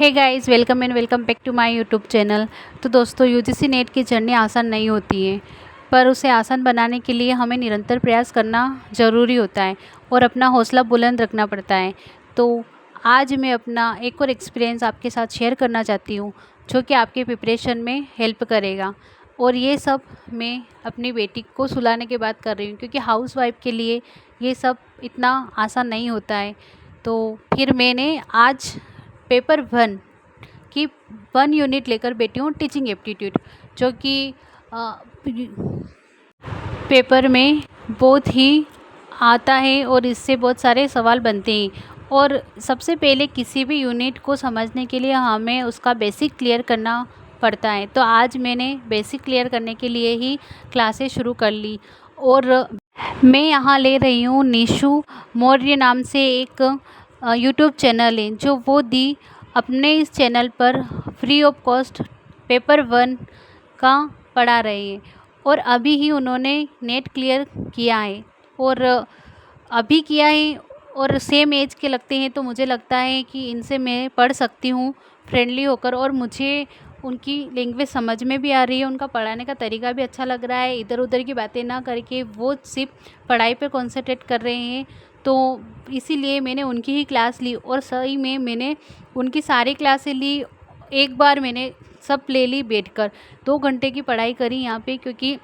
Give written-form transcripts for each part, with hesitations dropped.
Hey guys, welcome and welcome back to my YouTube channel. तो दोस्तों, UGC net की journey आसान नहीं होती है, पर उसे आसान बनाने के लिए हमें निरंतर प्रयास करना ज़रूरी होता है और अपना हौसला बुलंद रखना पड़ता है। तो आज मैं अपना एक और एक्सपीरियंस आपके साथ शेयर करना चाहती हूँ, जो कि आपके प्रिपरेशन में हेल्प करेगा। और ये सब मैं अपनी बेटी को सुलाने के बाद कर रही हूँ, क्योंकि हाउसवाइफ के लिए ये सब इतना आसान नहीं होता है। तो फिर मैंने आज पेपर 1 की 1 यूनिट लेकर बैठी हूँ, टीचिंग एप्टीट्यूड, जो कि पेपर में बहुत ही आता है और इससे बहुत सारे सवाल बनते हैं। और सबसे पहले किसी भी यूनिट को समझने के लिए हमें उसका बेसिक क्लियर करना पड़ता है। तो आज मैंने बेसिक क्लियर करने के लिए ही क्लासेस शुरू कर ली। और मैं यहाँ ले रही हूँ निशु मौर्य नाम से एक यूट्यूब चैनल है, जो वो दी अपने इस चैनल पर फ्री ऑफ कॉस्ट पेपर 1 का पढ़ा रहे हैं। और अभी ही उन्होंने नेट क्लियर किया है, और अभी किया है, और सेम एज के लगते हैं। तो मुझे लगता है कि इनसे मैं पढ़ सकती हूँ फ्रेंडली होकर, और मुझे उनकी लैंग्वेज समझ में भी आ रही है, उनका पढ़ाने का तरीका भी अच्छा लग रहा है। इधर उधर की बातें ना करके वो सिर्फ पढ़ाई पे कंसंट्रेट कर रहे हैं। तो इसीलिए मैंने उनकी ही क्लास ली, और सही में मैंने उनकी सारी क्लासें ली। एक बार मैंने सब ले ली बैठकर, 2 घंटे की पढ़ाई करी यहाँ पे, क्योंकि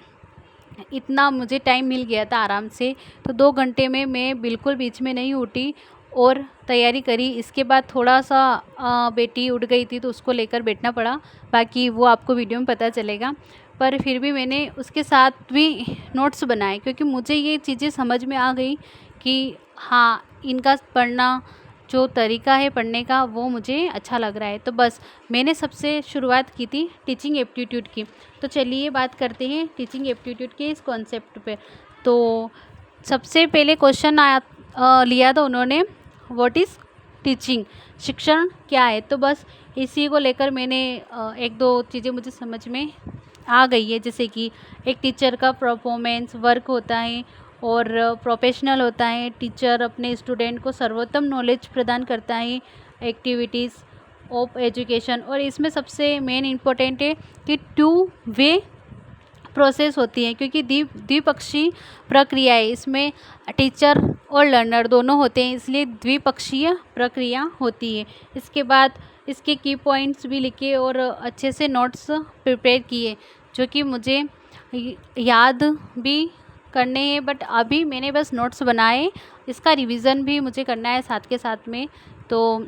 इतना मुझे टाइम मिल गया था आराम से। तो 2 घंटे में मैं बिल्कुल बीच में नहीं उठी और तैयारी करी। इसके बाद थोड़ा सा बेटी उठ गई थी, तो उसको लेकर बैठना पड़ा। बाकी वो आपको वीडियो में पता चलेगा। पर फिर भी मैंने उसके साथ भी नोट्स बनाए, क्योंकि मुझे ये चीज़ें समझ में आ गई कि हाँ, इनका पढ़ना जो तरीका है पढ़ने का, वो मुझे अच्छा लग रहा है। तो बस मैंने सबसे शुरुआत की थी टीचिंग एप्टीट्यूड की। तो चलिए बात करते हैं टीचिंग एप्टीट्यूड के इस कॉन्सेप्ट पे। तो सबसे पहले क्वेश्चन लिया था उन्होंने, व्हाट इज़ टीचिंग, शिक्षण क्या है। तो बस इसी को लेकर मैंने एक दो चीज़ें मुझे समझ में आ गई है, जैसे कि एक टीचर का परफॉर्मेंस वर्क होता है और प्रोफेशनल होता है। टीचर अपने स्टूडेंट को सर्वोत्तम नॉलेज प्रदान करता है, एक्टिविटीज़ ऑफ एजुकेशन। और इसमें सबसे मेन इम्पोर्टेंट है कि 2 वे प्रोसेस होती है, क्योंकि द्विपक्षीय प्रक्रिया है। इसमें टीचर और लर्नर दोनों होते हैं, इसलिए द्विपक्षीय प्रक्रिया होती है। इसके बाद इसके की पॉइंट्स भी लिखे और अच्छे से नोट्स प्रिपेयर किए, जो कि मुझे याद भी करने हैं। बट अभी मैंने बस नोट्स बनाए, इसका रिवीजन भी मुझे करना है साथ के साथ में। तो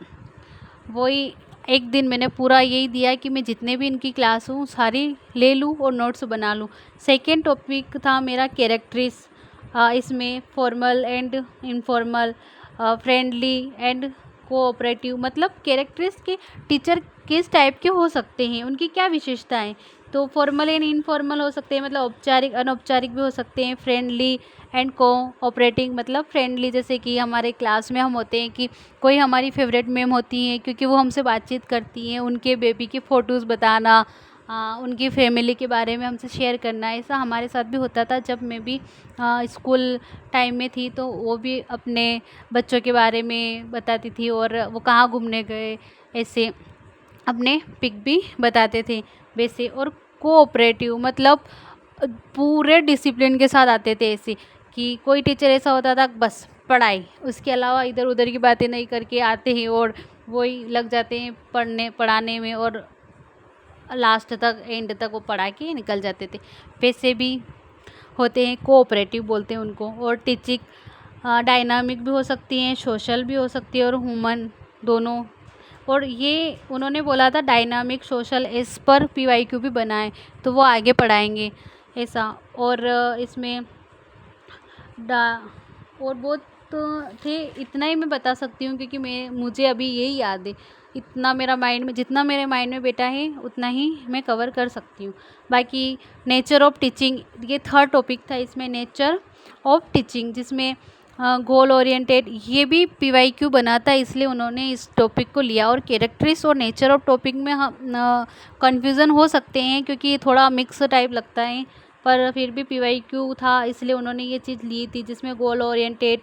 वही एक दिन मैंने पूरा यही दिया कि मैं जितने भी इनकी क्लास हूँ सारी ले लूँ और नोट्स बना लूँ। सेकेंड टॉपिक था मेरा कैरेक्टरिस। इसमें formal and informal, friendly and cooperative, मतलब कैरेक्टरिस के टीचर किस टाइप के हो सकते हैं, उनकी क्या विशेषताएं। तो फॉर्मल एंड इनफॉर्मल हो सकते हैं, मतलब औपचारिक अनौपचारिक भी हो सकते हैं। फ्रेंडली एंड कोऑपरेटिंग, मतलब फ्रेंडली जैसे कि हमारे क्लास में हम होते हैं कि कोई हमारी फेवरेट मैम होती हैं, क्योंकि वो हमसे बातचीत करती हैं, उनके बेबी की फ़ोटोज़ बताना, उनकी फैमिली के बारे में हमसे शेयर करना। ऐसा हमारे साथ भी होता था जब मैं भी स्कूल टाइम में थी। तो वो भी अपने बच्चों के बारे में बताती थी, और वो कहाँ घूमने गए, ऐसे अपने पिक भी बताते थे वैसे। और कोऑपरेटिव मतलब पूरे डिसिप्लिन के साथ आते थे, ऐसे कि कोई टीचर ऐसा होता था बस पढ़ाई, उसके अलावा इधर उधर की बातें नहीं करके आते हैं और वही लग जाते हैं पढ़ाने में, और लास्ट तक एंड तक वो पढ़ा के निकल जाते थे। वैसे भी होते हैं, कोऑपरेटिव बोलते हैं उनको। और टीचिंग डायनामिक भी हो सकती हैं, सोशल भी हो सकती है, और ह्यूमन, दोनों। और ये उन्होंने बोला था डायनामिक सोशल, इस पर PYQ भी बनाए, तो वो आगे पढ़ाएंगे ऐसा। और इसमें और बहुत थे, इतना ही मैं बता सकती हूँ, क्योंकि मुझे अभी यही याद है। इतना मेरा माइंड में, जितना मेरे माइंड में बैठा है उतना ही मैं कवर कर सकती हूँ। बाकी नेचर ऑफ टीचिंग, ये 3rd टॉपिक था इसमें, नेचर ऑफ टीचिंग, जिसमें गोल ओरिएंटेड, ये भी PYQ बनाता है, इसलिए उन्होंने इस टॉपिक को लिया। और कैरेक्टरिस और नेचर ऑफ टॉपिक में हम कन्फ्यूज़न हो सकते हैं, क्योंकि ये थोड़ा मिक्स टाइप लगता है, पर फिर भी PYQ था इसलिए उन्होंने ये चीज़ ली थी। जिसमें goal oriented,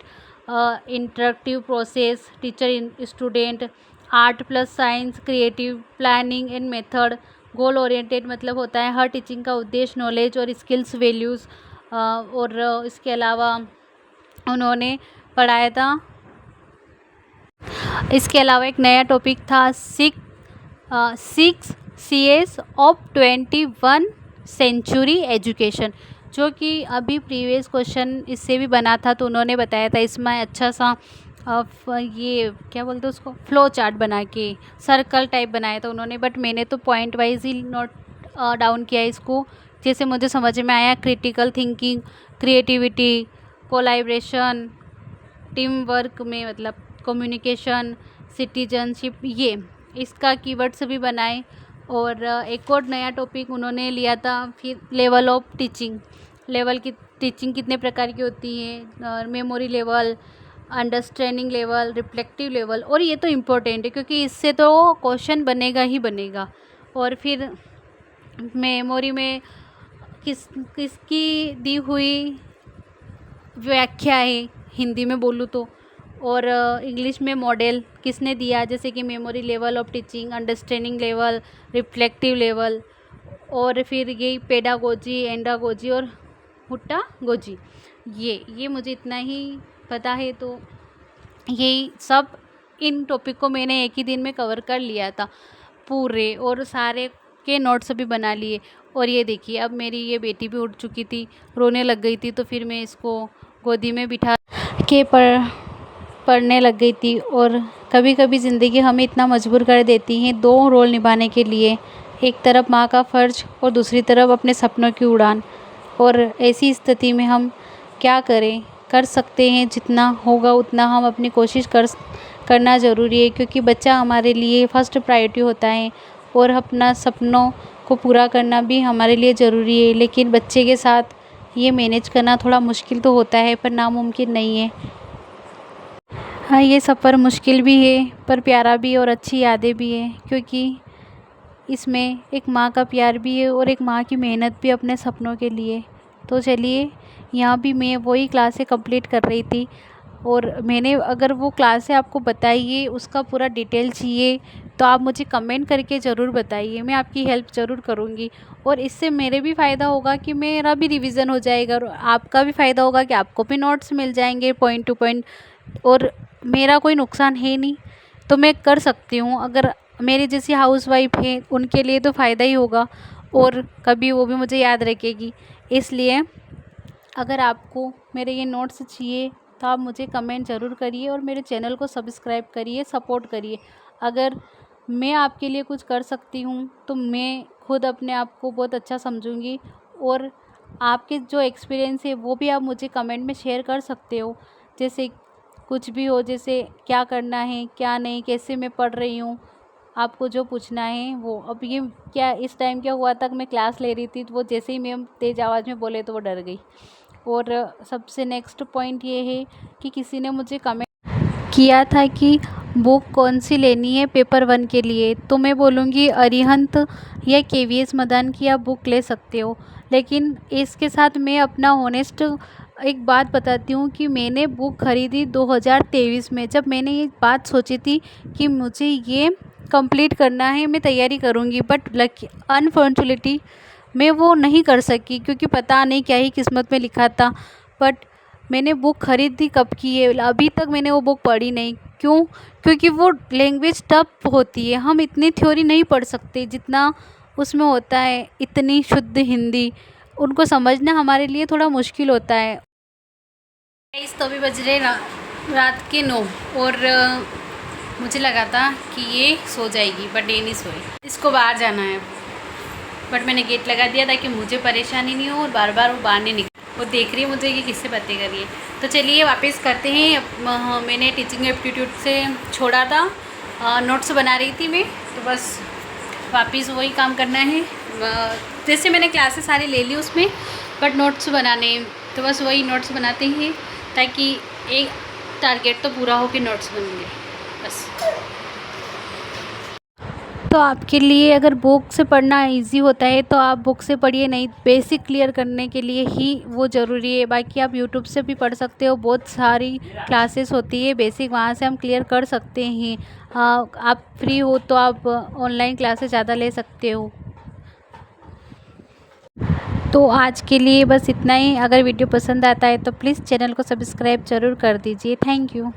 interactive process, teacher student, art plus science, creative, planning and method, goal oriented मतलब होता है हर टीचिंग का उद्देश्य नॉलेज और स्किल्स वैल्यूज़। और इसके अलावा उन्होंने पढ़ाया था, इसके अलावा एक नया टॉपिक था six CS of 21 century education, जो कि अभी प्रीवियस क्वेश्चन इससे भी बना था। तो उन्होंने बताया था इसमें अच्छा सा ये क्या बोलते हैं उसको, फ्लो चार्ट बना के सर्कल टाइप बनाया था उन्होंने, बट मैंने तो पॉइंट वाइज ही नोट डाउन किया इसको, जैसे मुझे समझ में आया। Critical thinking, creativity, collaboration, team work में मतलब कम्युनिकेशन, सिटीजनशिप, ये इसका कीवर्ड्स भी बनाए। और एक और नया टॉपिक उन्होंने लिया था फिर लेवल ऑफ टीचिंग, लेवल की टीचिंग कितने प्रकार की होती है, memory level, understanding level, reflective level. और ये तो इम्पोर्टेंट है क्योंकि इससे तो क्वेश्चन बनेगा ही बनेगा। और फिर मेमोरी में किसकी दी हुई व्याख्या है हिंदी में बोलूँ तो, और इंग्लिश में मॉडल किसने दिया, जैसे कि memory level of teaching, understanding level, reflective level. और फिर यही पेडागोजी, एंडागोजी और हुटागोजी, ये मुझे इतना ही पता है। तो यही सब इन टॉपिक को मैंने एक ही दिन में कवर कर लिया था पूरे, और सारे के नोट्स भी बना लिए। और ये देखिए अब मेरी ये बेटी भी उठ चुकी थी, रोने लग गई थी, तो फिर मैं इसको गोदी में बिठा के पढ़ने लग गई थी। और कभी कभी ज़िंदगी हमें इतना मजबूर कर देती है दो रोल निभाने के लिए, एक तरफ माँ का फ़र्ज और दूसरी तरफ अपने सपनों की उड़ान। और ऐसी स्थिति में हम क्या करें, कर सकते हैं जितना होगा उतना हम अपनी कोशिश करना ज़रूरी है, क्योंकि बच्चा हमारे लिए फ़र्स्ट प्रायोरिटी होता है और अपना सपनों को पूरा करना भी हमारे लिए ज़रूरी है। लेकिन बच्चे के साथ ये मैनेज करना थोड़ा मुश्किल तो होता है, पर नामुमकिन नहीं है। हाँ, ये सफ़र मुश्किल भी है पर प्यारा भी, और अच्छी यादें भी हैं, क्योंकि इसमें एक माँ का प्यार भी है और एक माँ की मेहनत भी अपने सपनों के लिए। तो चलिए, यहाँ भी मैं वही क्लासें कंप्लीट कर रही थी, और मैंने अगर वो क्लासें आपको बताइए उसका पूरा डिटेल चाहिए तो आप मुझे कमेंट करके ज़रूर बताइए, मैं आपकी हेल्प ज़रूर करूँगी। और इससे मेरे भी फ़ायदा होगा कि मेरा भी रिवीजन हो जाएगा, और आपका भी फ़ायदा होगा कि आपको भी नोट्स मिल जाएंगे पॉइंट टू पॉइंट। और मेरा कोई नुकसान है नहीं, तो मैं कर सकती हूँ। अगर मेरी जैसी हाउसवाइफ है उनके लिए तो फ़ायदा ही होगा, और कभी वो भी मुझे याद रखेगी। इसलिए अगर आपको मेरे ये नोट्स चाहिए तो आप मुझे कमेंट ज़रूर करिए और मेरे चैनल को सब्सक्राइब करिए, सपोर्ट करिए। अगर मैं आपके लिए कुछ कर सकती हूँ तो मैं खुद अपने आप को बहुत अच्छा समझूंगी। और आपके जो एक्सपीरियंस है वो भी आप मुझे कमेंट में शेयर कर सकते हो, जैसे कुछ भी हो, जैसे क्या करना है क्या नहीं, कैसे मैं पढ़ रही हूँ, आपको जो पूछना है वो। अब ये क्या इस टाइम क्या हुआ था कि मैं क्लास ले रही थी, तो वो जैसे ही मैम तेज़ आवाज़ में बोले तो वो डर गई। और सबसे नेक्स्ट पॉइंट ये है कि किसी ने मुझे कमेंट किया था कि बुक कौन सी लेनी है पेपर 1 के लिए, तो मैं बोलूँगी अरिहंत या KVS मदान की आप बुक ले सकते हो। लेकिन इसके साथ मैं अपना ऑनेस्ट एक बात बताती हूँ कि मैंने बुक ख़रीदी 2023 में, जब मैंने ये बात सोची थी कि मुझे ये कंप्लीट करना है, मैं तैयारी करूँगी, बट अनफॉर्चुनेटली मैं वो नहीं कर सकी, क्योंकि पता नहीं क्या ही किस्मत में लिखा था। बट मैंने बुक ख़रीदी कब की है, अभी तक मैंने वो बुक पढ़ी नहीं। क्यों? क्योंकि वो लैंग्वेज टफ होती है, हम इतनी थ्योरी नहीं पढ़ सकते जितना उसमें होता है, इतनी शुद्ध हिंदी उनको समझना हमारे लिए थोड़ा मुश्किल होता है। इस तो भी बज रहे रात के 9, और मुझे लगा था कि ये सो जाएगी, बट ये नहीं सोई, इसको बाहर जाना है। बट मैंने गेट लगा दिया ताकि मुझे परेशानी नहीं हो और बार बार वो बाहर नहीं निकले। वो देख रही है मुझे कि किससे बातें कर रही है। तो चलिए वापस करते हैं। मैंने टीचिंग एप्टीट्यूड से छोड़ा था, नोट्स बना रही थी मैं, तो बस वापस वही काम करना है। जैसे मैंने क्लासेस सारी ले ली उसमें, बट नोट्स बनाने, तो बस वही नोट्स बनाते हैं ताकि एक टारगेट तो पूरा हो कि नोट्स बन गए बस। तो आपके लिए अगर बुक से पढ़ना इजी होता है तो आप बुक से पढ़िए, नहीं बेसिक क्लियर करने के लिए ही वो ज़रूरी है। बाकी आप यूट्यूब से भी पढ़ सकते हो, बहुत सारी क्लासेस होती है बेसिक, वहाँ से हम क्लियर कर सकते हैं। आप फ्री हो तो आप ऑनलाइन क्लासेस ज़्यादा ले सकते हो। तो आज के लिए बस इतना ही। अगर वीडियो पसंद आता है तो प्लीज़ चैनल को सब्सक्राइब ज़रूर कर दीजिए। Thank you.